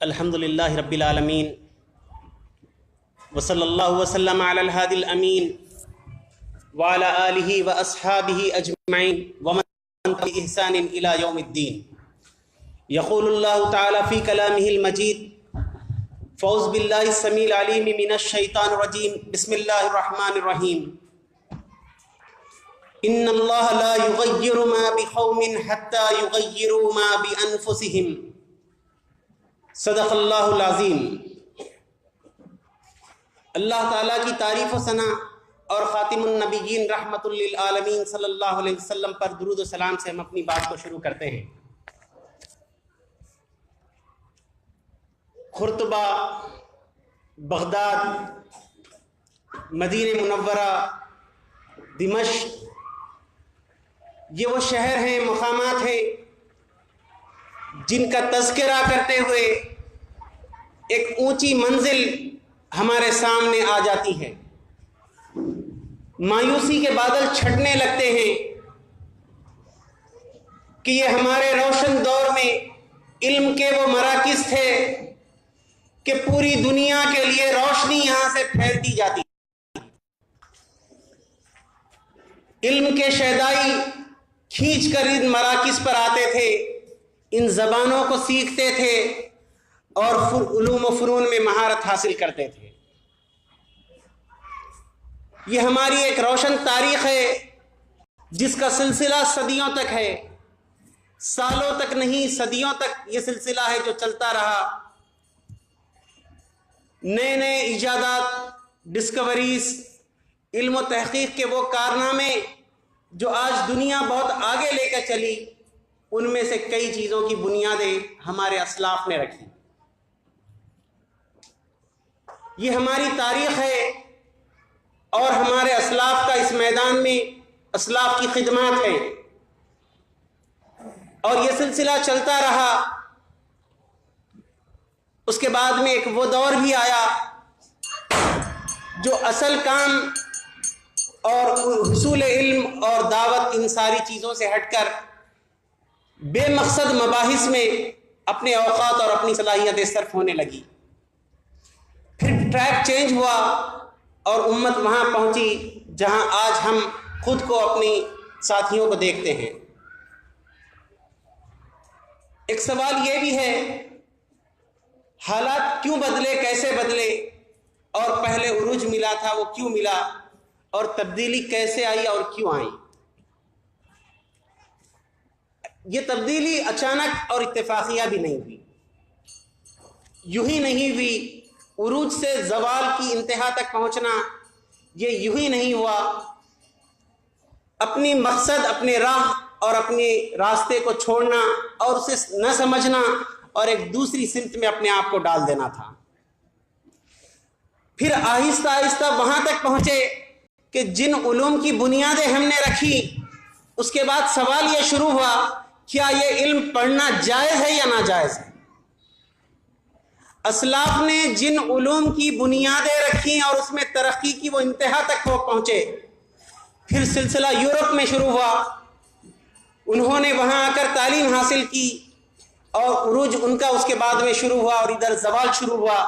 الحمد للہ رب العالمین وصلی اللہ وسلم علی الہادی الامین وعلی آلہ واصحابہ اجمعین ومن تبعهم بإحسان الی یوم الدین۔ یقول اللہ تعالی فی کلامہ المجید فاعوذ باللہ السمیع العلیم من الشیطان الرجیم بسم اللہ الرحمن الرحیم۔ ان اللہ لا یغیر ما بقوم حتی یغیروا ما بانفسہم۔ صدق اللہ العظیم۔ اللہ تعالیٰ کی تعریف و ثنا اور خاتم النبیین رحمت للعالمین صلی اللہ علیہ وسلم پر درود و سلام سے ہم اپنی بات کو شروع کرتے ہیں۔ خرطبہ، بغداد، مدینہ منورہ، دمشق، یہ وہ شہر ہیں، مقامات ہیں جن کا تذکرہ کرتے ہوئے ایک اونچی منزل ہمارے سامنے آ جاتی ہے۔ مایوسی کے بادل چھٹنے لگتے ہیں کہ یہ ہمارے روشن دور میں علم کے وہ مراکز تھے کہ پوری دنیا کے لیے روشنی یہاں سے پھیلتی جاتی۔ علم کے شیدائی کھینچ کر ان مراکز پر آتے تھے، ان زبانوں کو سیکھتے تھے اور علوم و فنون میں مہارت حاصل کرتے تھے۔ یہ ہماری ایک روشن تاریخ ہے جس کا سلسلہ صدیوں تک ہے، سالوں تک نہیں صدیوں تک یہ سلسلہ ہے جو چلتا رہا۔ نئے نئے ایجادات، ڈسکوریز، علم و تحقیق کے وہ کارنامے جو آج دنیا بہت آگے لے کر چلی، ان میں سے کئی چیزوں کی بنیادیں ہمارے اسلاف نے رکھی۔ یہ ہماری تاریخ ہے اور ہمارے اسلاف کا اس میدان میں اسلاف کی خدمات ہے، اور یہ سلسلہ چلتا رہا۔ اس کے بعد میں ایک وہ دور بھی آیا جو اصل کام اور حصول علم اور دعوت ان ساری چیزوں سے ہٹ کر بے مقصد مباحث میں اپنے اوقات اور اپنی صلاحیتیں صرف ہونے لگی۔ پھر ٹریک چینج ہوا اور امت وہاں پہنچی جہاں آج ہم خود کو، اپنی ساتھیوں کو دیکھتے ہیں۔ ایک سوال یہ بھی ہے، حالات کیوں بدلے، کیسے بدلے، اور پہلے عروج ملا تھا وہ کیوں ملا، اور تبدیلی کیسے آئی اور کیوں آئی؟ یہ تبدیلی اچانک اور اتفاقیہ بھی نہیں ہوئی، یوں ہی نہیں ہوئی۔ عروج سے زوال کی انتہا تک پہنچنا یہ یوں ہی نہیں ہوا۔ اپنی مقصد، اپنے راہ اور اپنے راستے کو چھوڑنا اور اسے نہ سمجھنا اور ایک دوسری سمت میں اپنے آپ کو ڈال دینا تھا۔ پھر آہستہ آہستہ وہاں تک پہنچے کہ جن علوم کی بنیادیں ہم نے رکھی، اس کے بعد سوال یہ شروع ہوا، کیا یہ علم پڑھنا جائز ہے یا ناجائز ہے؟ اسلاف نے جن علوم کی بنیادیں رکھی اور اس میں ترقی کی وہ انتہا تک وہ پہنچے، پھر سلسلہ یورپ میں شروع ہوا، انہوں نے وہاں آ کر تعلیم حاصل کی اور عروج ان کا اس کے بعد میں شروع ہوا اور ادھر زوال شروع ہوا۔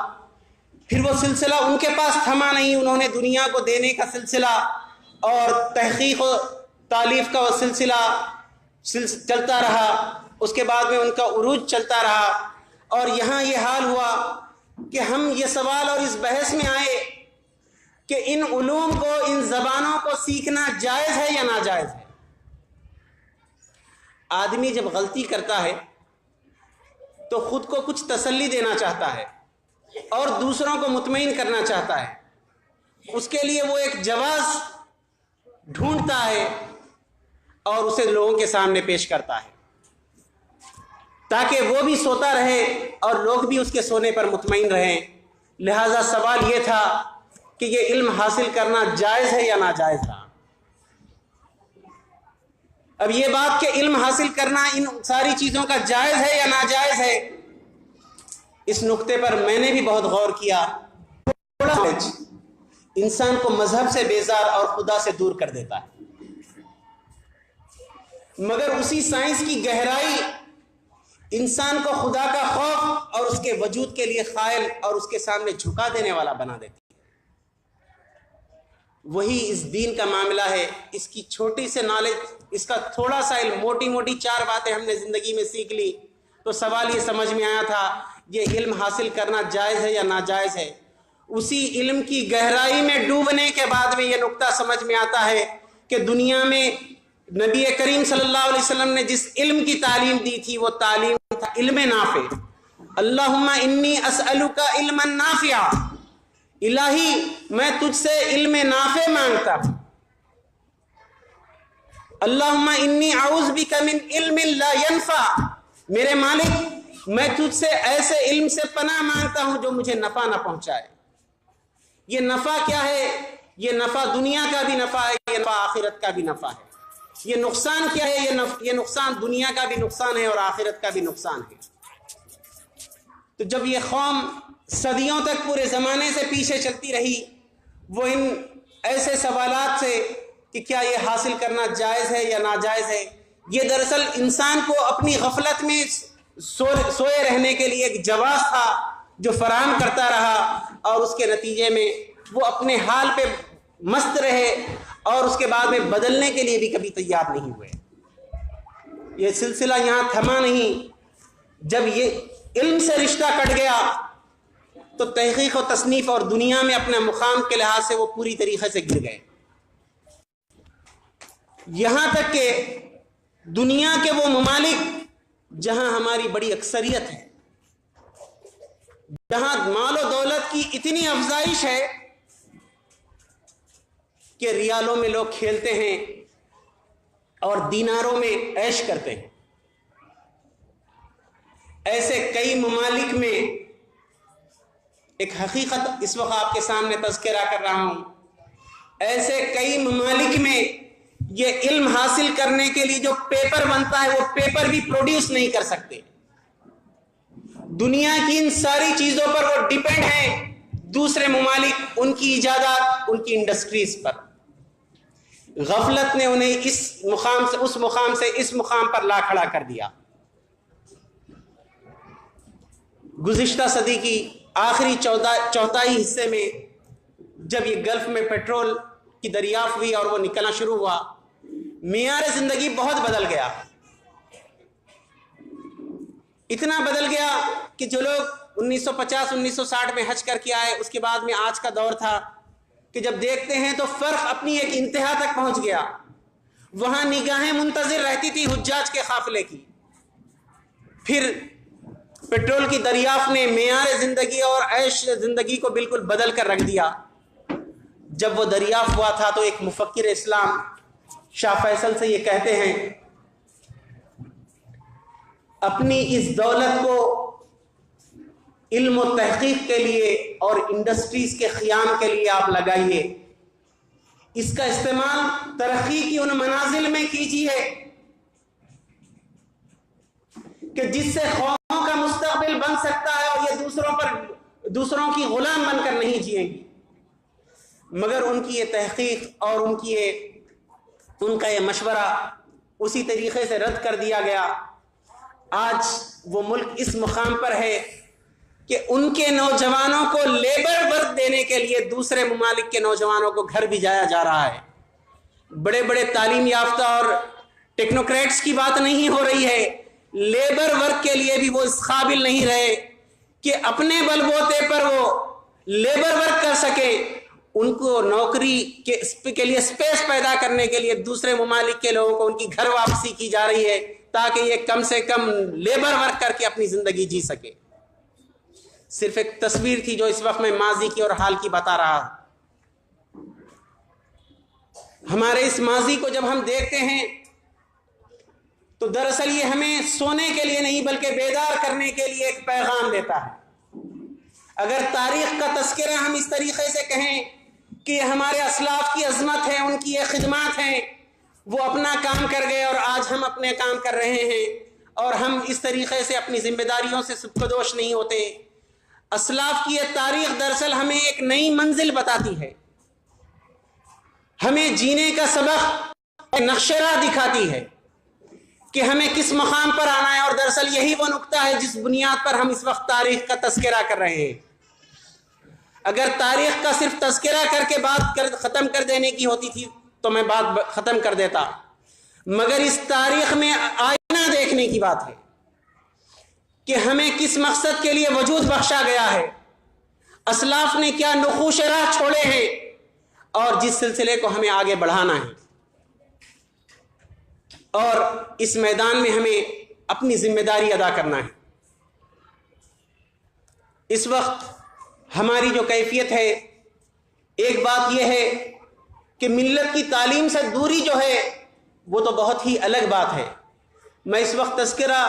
پھر وہ سلسلہ ان کے پاس تھما نہیں، انہوں نے دنیا کو دینے کا سلسلہ اور تحقیق و تالیف کا وہ سلسلہ چلتا رہا۔ اس کے بعد میں ان کا عروج چلتا رہا، اور یہاں یہ حال ہوا کہ ہم یہ سوال اور اس بحث میں آئے کہ ان علوم کو، ان زبانوں کو سیکھنا جائز ہے یا ناجائز ہے۔ آدمی جب غلطی کرتا ہے تو خود کو کچھ تسلی دینا چاہتا ہے اور دوسروں کو مطمئن کرنا چاہتا ہے، اس کے لیے وہ ایک جواز ڈھونڈتا ہے اور اسے لوگوں کے سامنے پیش کرتا ہے تاکہ وہ بھی سوتا رہے اور لوگ بھی اس کے سونے پر مطمئن رہیں۔ لہذا سوال یہ تھا کہ یہ علم حاصل کرنا جائز ہے یا ناجائز تھا۔ اب یہ بات کہ علم حاصل کرنا ان ساری چیزوں کا جائز ہے یا ناجائز ہے، اس نقطے پر میں نے بھی بہت غور کیا۔ انسان کو مذہب سے بیزار اور خدا سے دور کر دیتا ہے، مگر اسی سائنس کی گہرائی، انسان کو خدا کا خوف اور اس کے وجود کے لیے قائل اور اس کے سامنے جھکا دینے والا بنا دیتی ہے۔ وہی اس دین کا معاملہ ہے۔ اس کی چھوٹی سے نالج، اس کا تھوڑا سا علم، موٹی موٹی 4 باتیں ہم نے زندگی میں سیکھ لی تو سوال یہ سمجھ میں آیا تھا یہ علم حاصل کرنا جائز ہے یا ناجائز ہے۔ اسی علم کی گہرائی میں ڈوبنے کے بعد میں یہ نقطہ سمجھ میں آتا ہے کہ دنیا میں نبی کریم صلی اللہ علیہ وسلم نے جس علم کی تعلیم دی تھی وہ تعلیم تھا علم نافع۔ اللہم انی اسألک علما نافعا، الہی میں تجھ سے علم نافع مانگتا ہوں۔ اللہم انی اعوذ بک من علم لا ینفع، میرے مالک میں تجھ سے ایسے علم سے پناہ مانگتا ہوں جو مجھے نفع نہ پہنچائے۔ یہ نفع کیا ہے؟ یہ نفع دنیا کا بھی نفع ہے، یہ نفع آخرت کا بھی نفع ہے۔ یہ نقصان کیا ہے؟ یہ نقصان دنیا کا بھی نقصان ہے اور آخرت کا بھی نقصان ہے۔ تو جب یہ قوم صدیوں تک پورے زمانے سے پیچھے چلتی رہی، وہ ان ایسے سوالات سے کہ کیا یہ حاصل کرنا جائز ہے یا ناجائز ہے، یہ دراصل انسان کو اپنی غفلت میں سوئے رہنے کے لیے ایک جواز تھا جو فراہم کرتا رہا، اور اس کے نتیجے میں وہ اپنے حال پہ مست رہے اور اس کے بعد میں بدلنے کے لیے بھی کبھی تیار نہیں ہوئے۔ یہ سلسلہ یہاں تھما نہیں۔ جب یہ علم سے رشتہ کٹ گیا تو تحقیق و تصنیف اور دنیا میں اپنے مقام کے لحاظ سے وہ پوری طریقے سے گر گئے، یہاں تک کہ دنیا کے وہ ممالک جہاں ہماری بڑی اکثریت ہے، جہاں مال و دولت کی اتنی افزائش ہے کہ ریالوں میں لوگ کھیلتے ہیں اور دیناروں میں عیش کرتے ہیں، ایسے کئی ممالک میں ایک حقیقت اس وقت آپ کے سامنے تذکرہ کر رہا ہوں، ایسے کئی ممالک میں یہ علم حاصل کرنے کے لیے جو پیپر بنتا ہے وہ پیپر بھی پروڈیوس نہیں کر سکتے۔ دنیا کی ان ساری چیزوں پر وہ ڈیپینڈ ہیں، دوسرے ممالک ان کی ایجادات، ان کی انڈسٹریز پر۔ غفلت نے انہیں اس مقام سے اس مقام سے اس مقام پر لا کھڑا کر دیا۔ گزشتہ صدی کی آخری چوتھائی حصے میں جب یہ گلف میں پیٹرول کی دریافت ہوئی اور وہ نکلنا شروع ہوا، معیار زندگی بہت بدل گیا۔ اتنا بدل گیا کہ جو لوگ 1950-1960 میں حج کر کے آئے، اس کے بعد میں آج کا دور تھا کہ جب دیکھتے ہیں تو فرق اپنی ایک انتہا تک پہنچ گیا۔ وہاں نگاہیں منتظر رہتی تھی حجاج کے قافلے کی، پھر پیٹرول کی دریافت نے معیار زندگی اور عیش زندگی کو بالکل بدل کر رکھ دیا۔ جب وہ دریافت ہوا تھا تو ایک مفکر اسلام شاہ فیصل سے یہ کہتے ہیں، اپنی اس دولت کو علم و تحقیق کے لیے اور انڈسٹریز کے قیام کے لیے آپ لگائیے، اس کا استعمال ترقی کی ان منازل میں کیجیے کہ جس سے قوموں کا مستقبل بن سکتا ہے اور یہ دوسروں کی غلام بن کر نہیں جئیں گی۔ مگر ان کی یہ تحقیق اور ان کا یہ مشورہ اسی طریقے سے رد کر دیا گیا۔ آج وہ ملک اس مقام پر ہے کہ ان کے نوجوانوں کو لیبر ورک دینے کے لیے دوسرے ممالک کے نوجوانوں کو گھر بھیجایا جا رہا ہے۔ بڑے بڑے تعلیم یافتہ اور ٹیکنوکریٹس کی بات نہیں ہو رہی ہے، لیبر ورک کے لیے بھی وہ اس قابل نہیں رہے کہ اپنے بل بوتے پر وہ لیبر ورک کر سکیں۔ ان کو نوکری کے لیے سپیس پیدا کرنے کے لیے دوسرے ممالک کے لوگوں کو ان کی گھر واپسی کی جا رہی ہے تاکہ یہ کم سے کم لیبر ورک کر کے اپنی زندگی جی سکے۔ صرف ایک تصویر تھی جو اس وقت میں ماضی کی اور حال کی بتا رہا ہوں۔ ہمارے اس ماضی کو جب ہم دیکھتے ہیں تو دراصل یہ ہمیں سونے کے لیے نہیں بلکہ بیدار کرنے کے لیے ایک پیغام دیتا ہے۔ اگر تاریخ کا تذکرہ ہم اس طریقے سے کہیں کہ یہ ہمارے اسلاف کی عظمت ہے، ان کی یہ خدمات ہیں، وہ اپنا کام کر گئے اور آج ہم اپنے کام کر رہے ہیں اور ہم اس طریقے سے اپنی ذمہ داریوں سے سبکدوش نہیں ہوتے۔ اسلاف کی یہ تاریخ دراصل ہمیں ایک نئی منزل بتاتی ہے، ہمیں جینے کا سبق نقشہ راہ دکھاتی ہے کہ ہمیں کس مقام پر آنا ہے، اور دراصل یہی وہ نقطہ ہے جس بنیاد پر ہم اس وقت تاریخ کا تذکرہ کر رہے ہیں۔ اگر تاریخ کا صرف تذکرہ کر کے بات ختم کر دینے کی ہوتی تھی تو میں بات ختم کر دیتا، مگر اس تاریخ میں آئینہ دیکھنے کی بات ہے کہ ہمیں کس مقصد کے لیے وجود بخشا گیا ہے، اسلاف نے کیا نقوش راہ چھوڑے ہیں، اور جس سلسلے کو ہمیں آگے بڑھانا ہے۔ اور اس میدان میں ہمیں اپنی ذمہ داری ادا کرنا ہے۔ اس وقت ہماری جو کیفیت ہے، ایک بات یہ ہے کہ ملت کی تعلیم سے دوری جو ہے وہ تو بہت ہی الگ بات ہے۔ میں اس وقت تذکرہ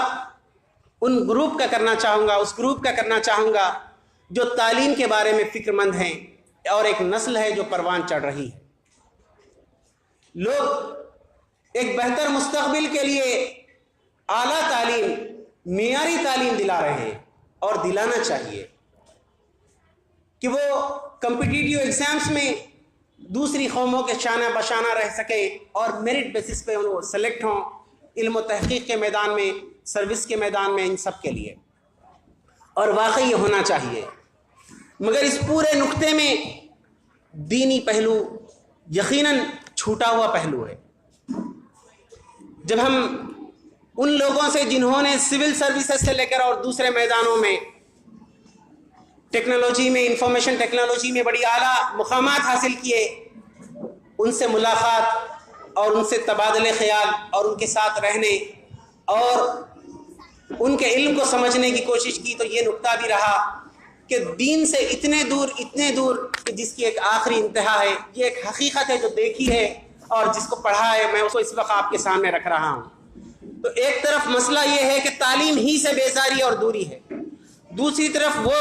ان گروپ کا کرنا چاہوں گا، اس گروپ کا کرنا چاہوں گا جو تعلیم کے بارے میں فکر مند ہیں، اور ایک نسل ہے جو پروان چڑھ رہی ہے۔ لوگ ایک بہتر مستقبل کے لیے اعلیٰ تعلیم، معیاری تعلیم دلا رہے ہیں، اور دلانا چاہیے کہ وہ کمپٹیٹیو ایگزامز میں دوسری قوموں کے شانہ بشانہ رہ سکیں، اور میرٹ بیسس پہ وہ سلیکٹ ہوں علم و تحقیق کے میدان میں، سروس کے میدان میں، ان سب کے لیے، اور واقعی یہ ہونا چاہیے۔ مگر اس پورے نقطے میں دینی پہلو یقیناً چھوٹا ہوا پہلو ہے۔ جب ہم ان لوگوں سے جنہوں نے سول سروسز سے لے کر اور دوسرے میدانوں میں ٹیکنالوجی میں، انفارمیشن ٹیکنالوجی میں بڑی اعلیٰ مقامات حاصل کیے، ان سے ملاقات اور ان سے تبادلے خیال اور ان کے ساتھ رہنے اور ان کے علم کو سمجھنے کی کوشش کی، تو یہ نقطہ بھی رہا کہ دین سے اتنے دور کہ جس کی ایک آخری انتہا ہے۔ یہ ایک حقیقت ہے جو دیکھی ہے اور جس کو پڑھا ہے، میں اس کو اس وقت آپ کے سامنے رکھ رہا ہوں۔ تو ایک طرف مسئلہ یہ ہے کہ تعلیم ہی سے بیزاری اور دوری ہے، دوسری طرف وہ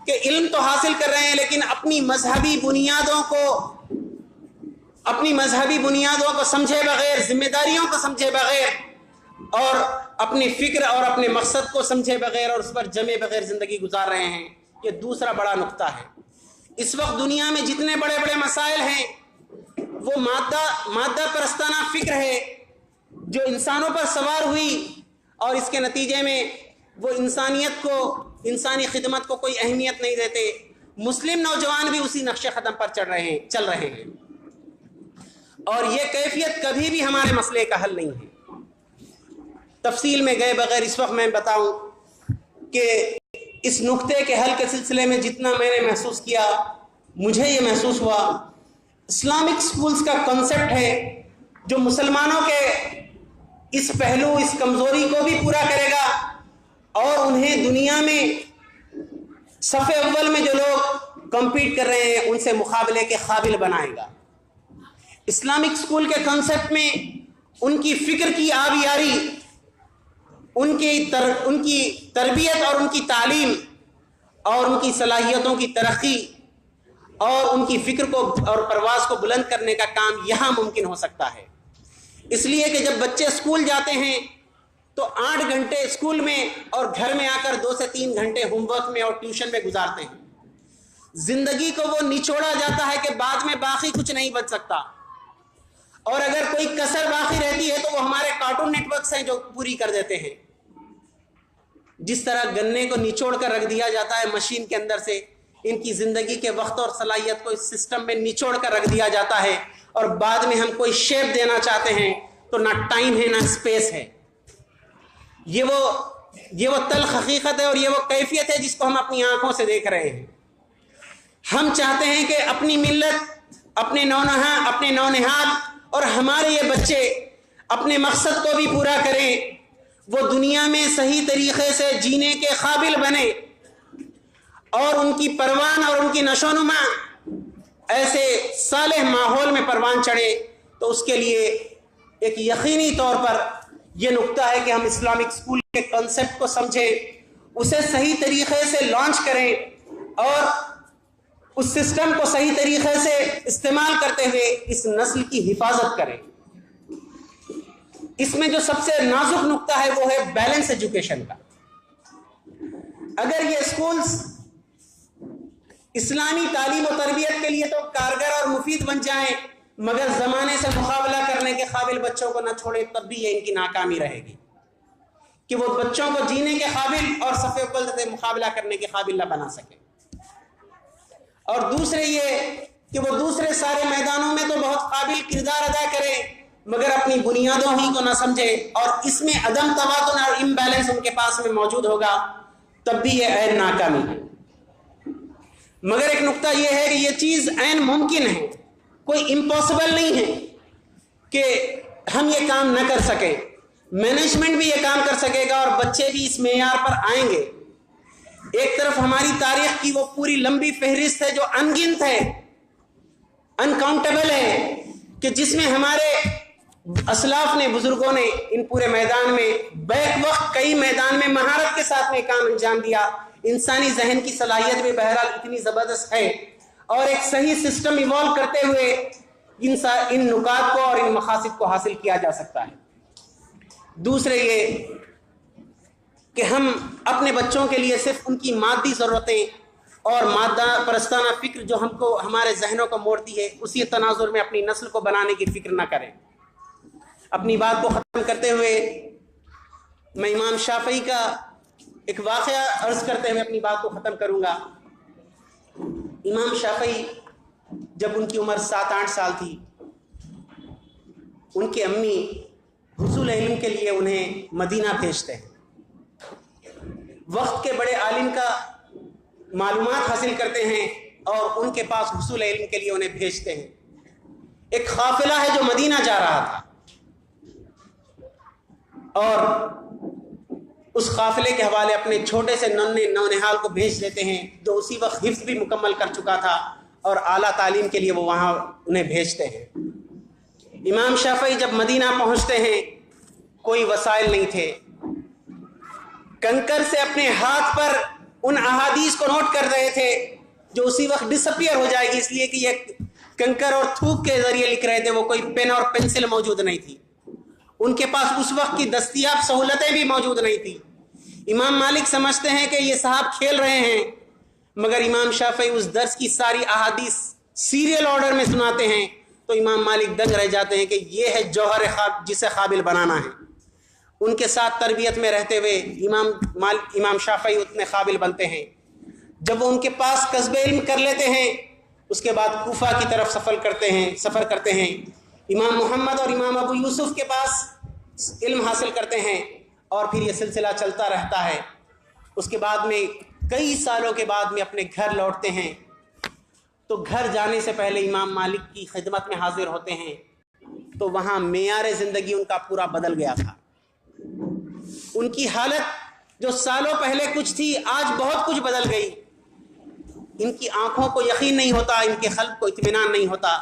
کہ علم تو حاصل کر رہے ہیں لیکن اپنی مذہبی بنیادوں کو سمجھے بغیر، ذمہ داریوں کو سمجھے بغیر، اور اپنی فکر اور اپنے مقصد کو سمجھے بغیر اور اس پر جمے بغیر زندگی گزار رہے ہیں۔ یہ دوسرا بڑا نقطہ ہے۔ اس وقت دنیا میں جتنے بڑے بڑے مسائل ہیں وہ مادہ پرستانہ فکر ہے جو انسانوں پر سوار ہوئی، اور اس کے نتیجے میں وہ انسانیت کو، انسانی خدمت کو کوئی اہمیت نہیں دیتے۔ مسلم نوجوان بھی اسی نقش قدم پر چل رہے ہیں، اور یہ کیفیت کبھی بھی ہمارے مسئلے کا حل نہیں ہے۔ تفصیل میں گئے بغیر اس وقت میں بتاؤں کہ اس نقطے کے حل کے سلسلے میں جتنا میں نے محسوس کیا، مجھے یہ محسوس ہوا اسلامک سکولز کا کنسپٹ ہے جو مسلمانوں کے اس پہلو، اس کمزوری کو بھی پورا کرے گا، اور انہیں دنیا میں صف اول میں جو لوگ کمپیٹ کر رہے ہیں ان سے مقابلے کے قابل بنائے گا۔ اسلامک سکول کے کنسپٹ میں ان کی فکر کی آبیاری، ان کی تربیت اور ان کی تعلیم اور ان کی صلاحیتوں کی ترقی اور ان کی فکر کو اور پرواز کو بلند کرنے کا کام یہاں ممکن ہو سکتا ہے۔ اس لیے کہ جب بچے اسکول جاتے ہیں تو 8 گھنٹے اسکول میں اور گھر میں آ کر 2 سے 3 گھنٹے ہوم ورک میں اور ٹیوشن میں گزارتے ہیں۔ زندگی کو وہ نچوڑا جاتا ہے کہ بعد میں باقی کچھ نہیں بچ سکتا، اور اگر کوئی کسر باقی رہتی ہے تو وہ ہمارے کارٹون نیٹ ورکس ہیں جو پوری کر دیتے ہیں۔ جس طرح گنے کو نچوڑ کر رکھ دیا جاتا ہے مشین کے اندر سے، ان کی زندگی کے وقت اور صلاحیت کو اس سسٹم میں نچوڑ کر رکھ دیا جاتا ہے، اور بعد میں ہم کوئی شیپ دینا چاہتے ہیں تو نہ ٹائم ہے نہ اسپیس ہے۔ یہ وہ تلخ حقیقت ہے اور یہ وہ کیفیت ہے جس کو ہم اپنی آنکھوں سے دیکھ رہے ہیں۔ ہم چاہتے ہیں کہ اپنی ملت، اپنے نونہال اور ہمارے یہ بچے اپنے مقصد کو بھی پورا کریں، وہ دنیا میں صحیح طریقے سے جینے کے قابل بنے، اور ان کی پروان اور ان کی نشو و نما ایسے صالح ماحول میں پروان چڑھے۔ تو اس کے لیے ایک یقینی طور پر یہ نقطہ ہے کہ ہم اسلامک اسکول کے کنسپٹ کو سمجھیں، اسے صحیح طریقے سے لانچ کریں، اور اس سسٹم کو صحیح طریقے سے استعمال کرتے ہوئے اس نسل کی حفاظت کریں۔ اس میں جو سب سے نازک نقطہ ہے وہ ہے بیلنس ایجوکیشن کا۔ اگر یہ اسکولز اسلامی تعلیم و تربیت کے لیے تو کارگر اور مفید بن جائیں، مگر زمانے سے مقابلہ کرنے کے قابل بچوں کو نہ چھوڑے تب بھی یہ ان کی ناکامی رہے گی کہ وہ بچوں کو جینے کے قابل اور صف اول سے مقابلہ کرنے کے قابل نہ بنا سکے. اور دوسرے یہ کہ وہ دوسرے سارے میدانوں میں تو بہت قابل کردار ادا کرے مگر اپنی بنیادوں ہی کو نہ سمجھے اور اس میں عدم توازن اور امبیلنس ان کے پاس میں موجود ہوگا تب بھی یہ عین ناکامی ہے. مگر ایک نقطہ یہ ہے کہ یہ چیز عین ممکن ہے، کوئی امپاسبل نہیں ہے کہ ہم یہ کام نہ کر سکیں. مینجمنٹ بھی یہ کام کر سکے گا اور بچے بھی اس معیار پر آئیں گے. ایک طرف ہماری تاریخ کی وہ پوری لمبی فہرست ہے جو انگنت ہے، انکاؤنٹیبل ہے، کہ جس میں ہمارے اسلاف نے، بزرگوں نے ان پورے میدان میں بیک وقت کئی میدان میں مہارت کے ساتھ میں کام انجام دیا. انسانی ذہن کی صلاحیت بھی بہرحال اتنی زبردست ہے اور ایک صحیح سسٹم ایوالو کرتے ہوئے ان نکات کو اور ان مقاصد کو حاصل کیا جا سکتا ہے. دوسرے یہ کہ ہم اپنے بچوں کے لیے صرف ان کی مادی ضرورتیں اور مادہ پرستانہ فکر جو ہم کو ہمارے ذہنوں کو موڑتی ہے اسی تناظر میں اپنی نسل کو بنانے کی فکر نہ کریں. اپنی بات کو ختم کرتے ہوئے میں امام شافعی کا ایک واقعہ عرض کرتے ہوئے اپنی بات کو ختم کروں گا. امام شافعی جب ان کی عمر 7-8 سال تھی، ان کی امی حصول علم کے لیے انہیں مدینہ بھیجتے ہیں. وقت کے بڑے عالم کا معلومات حاصل کرتے ہیں اور ان کے پاس حصول علم کے لیے انہیں بھیجتے ہیں. ایک قافلہ ہے جو مدینہ جا رہا تھا اور اس قافلے کے حوالے اپنے چھوٹے سے نونہال کو بھیج دیتے ہیں جو اسی وقت حفظ بھی مکمل کر چکا تھا اور اعلیٰ تعلیم کے لیے وہ وہاں انہیں بھیجتے ہیں. امام شافعی جب مدینہ پہنچتے ہیں کوئی وسائل نہیں تھے. کنکر سے اپنے ہاتھ پر ان احادیث کو نوٹ کر رہے تھے جو اسی وقت ڈس اپیئر ہو جائے گی، اس لیے کہ یہ کنکر اور تھوک کے ذریعے لکھ رہے تھے. وہ کوئی پین اور پنسل موجود نہیں تھی، ان کے پاس اس وقت کی دستیاب سہولتیں بھی موجود نہیں تھی. امام مالک سمجھتے ہیں کہ یہ صاحب کھیل رہے ہیں، مگر امام شافعی اس درس کی ساری احادیث سیریل آرڈر میں سناتے ہیں تو امام مالک دنگ رہ جاتے ہیں کہ یہ ہے جوہر خواب جسے قابل بنانا ہے. ان کے ساتھ تربیت میں رہتے ہوئے امام شافعی اتنے قابل بنتے ہیں. جب وہ ان کے پاس کسب علم کر لیتے ہیں اس کے بعد کوفہ کی طرف سفر کرتے ہیں. امام محمد اور امام ابو یوسف کے پاس علم حاصل کرتے ہیں اور پھر یہ سلسلہ چلتا رہتا ہے. اس کے بعد میں کئی سالوں کے بعد میں اپنے گھر لوٹتے ہیں تو گھر جانے سے پہلے امام مالک کی خدمت میں حاضر ہوتے ہیں تو وہاں معیار زندگی ان کا پورا بدل گیا تھا. ان کی حالت جو سالوں پہلے کچھ تھی آج بہت کچھ بدل گئی. ان کی آنکھوں کو یقین نہیں ہوتا، ان کے قلب کو اطمینان نہیں ہوتا.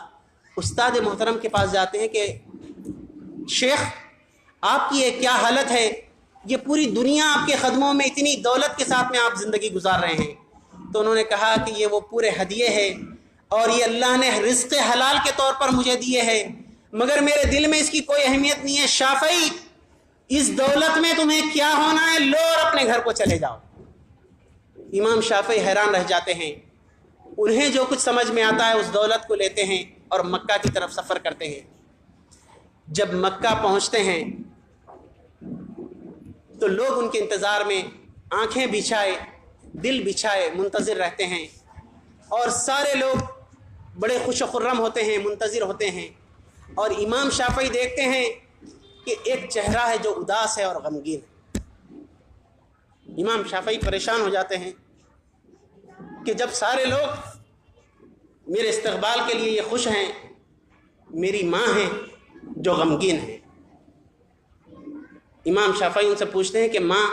استاد محترم کے پاس جاتے ہیں کہ شیخ آپ کی یہ کیا حالت ہے، یہ پوری دنیا آپ کے قدموں میں اتنی دولت کے ساتھ میں آپ زندگی گزار رہے ہیں. تو انہوں نے کہا کہ یہ وہ پورے ہدیے ہیں اور یہ اللہ نے رزق حلال کے طور پر مجھے دیے ہیں، مگر میرے دل میں اس کی کوئی اہمیت نہیں ہے. شافعی اس دولت میں تمہیں کیا ہونا ہے، لو اور اپنے گھر کو چلے جاؤ. امام شافعی حیران رہ جاتے ہیں. انہیں جو کچھ سمجھ میں آتا ہے اس دولت کو لیتے ہیں اور مکہ کی طرف سفر کرتے ہیں. جب مکہ پہنچتے ہیں تو لوگ ان کے انتظار میں آنکھیں بچھائے، دل بچھائے منتظر رہتے ہیں اور سارے لوگ بڑے خوش و خرم ہوتے ہیں، منتظر ہوتے ہیں. اور امام شافعی دیکھتے ہیں کہ ایک چہرہ ہے جو اداس ہے اور غمگین ہے. امام شافعی پریشان ہو جاتے ہیں کہ جب سارے لوگ میرے استقبال کے لیے یہ خوش ہیں، میری ماں ہے جو غمگین ہے. امام شافعی ان سے پوچھتے ہیں کہ ماں،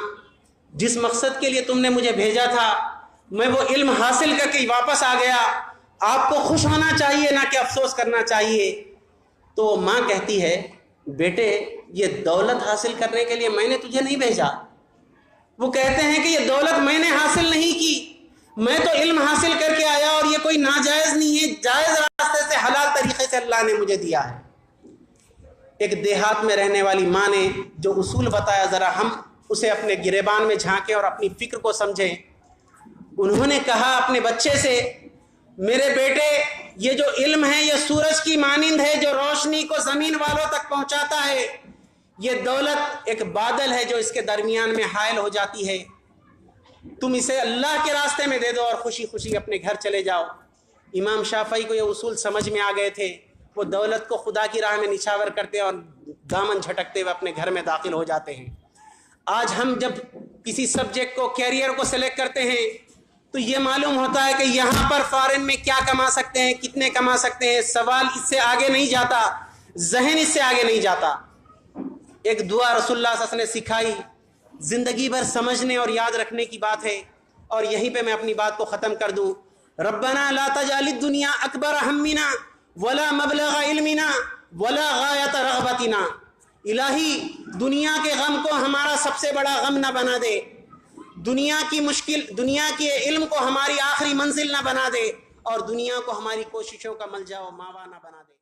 جس مقصد کے لیے تم نے مجھے بھیجا تھا میں وہ علم حاصل کر کے واپس آ گیا، آپ کو خوش ہونا چاہیے نہ کہ افسوس کرنا چاہیے. تو ماں کہتی ہے بیٹے یہ دولت حاصل کرنے کے لیے میں نے تجھے نہیں بھیجا. وہ کہتے ہیں کہ یہ دولت میں نے حاصل نہیں کی، میں تو علم حاصل کر کے آیا اور یہ کوئی ناجائز نہیں ہے، جائز راستے سے حلال طریقے سے اللہ نے مجھے دیا ہے. ایک دیہات میں رہنے والی ماں نے جو اصول بتایا ذرا ہم اسے اپنے گریبان میں جھانکیں اور اپنی فکر کو سمجھیں. انہوں نے کہا اپنے بچے سے میرے بیٹے یہ جو علم ہے یہ سورج کی مانند ہے جو روشنی کو زمین والوں تک پہنچاتا ہے. یہ دولت ایک بادل ہے جو اس کے درمیان میں حائل ہو جاتی ہے. تم اسے اللہ کے راستے میں دے دو اور خوشی خوشی اپنے گھر چلے جاؤ. امام شافعی کو یہ اصول سمجھ میں آ گئے تھے. وہ دولت کو خدا کی راہ میں نچھاور کرتے اور دامن جھٹکتے ہوئے اپنے گھر میں داخل ہو جاتے ہیں. آج ہم جب کسی سبجیکٹ کو کیریئر کو سلیکٹ کرتے ہیں تو یہ معلوم ہوتا ہے کہ یہاں پر فارن میں کیا کما سکتے ہیں, کتنے کما سکتے ہیں. سوال اس سے آگے نہیں جاتا, ذہن اس سے آگے نہیں جاتا. ایک دعا رسول اللہ صلی اللہ علیہ وسلم نے سکھائی, زندگی بھر سمجھنے اور یاد رکھنے کی بات ہے. اور یہیں پہ میں اپنی بات کو ختم کر دوں. ربنا لا تجعل الدنیا اکبر ہمنا ولا مبلغ علمنا ولا غایت رغبتنا. الہی دنیا کے غم کو ہمارا سب سے بڑا غم نہ بنا دے, دنیا کے علم کو ہماری آخری منزل نہ بنا دے, اور دنیا کو ہماری کوششوں کا ملجا و ماوا نہ بنا دے.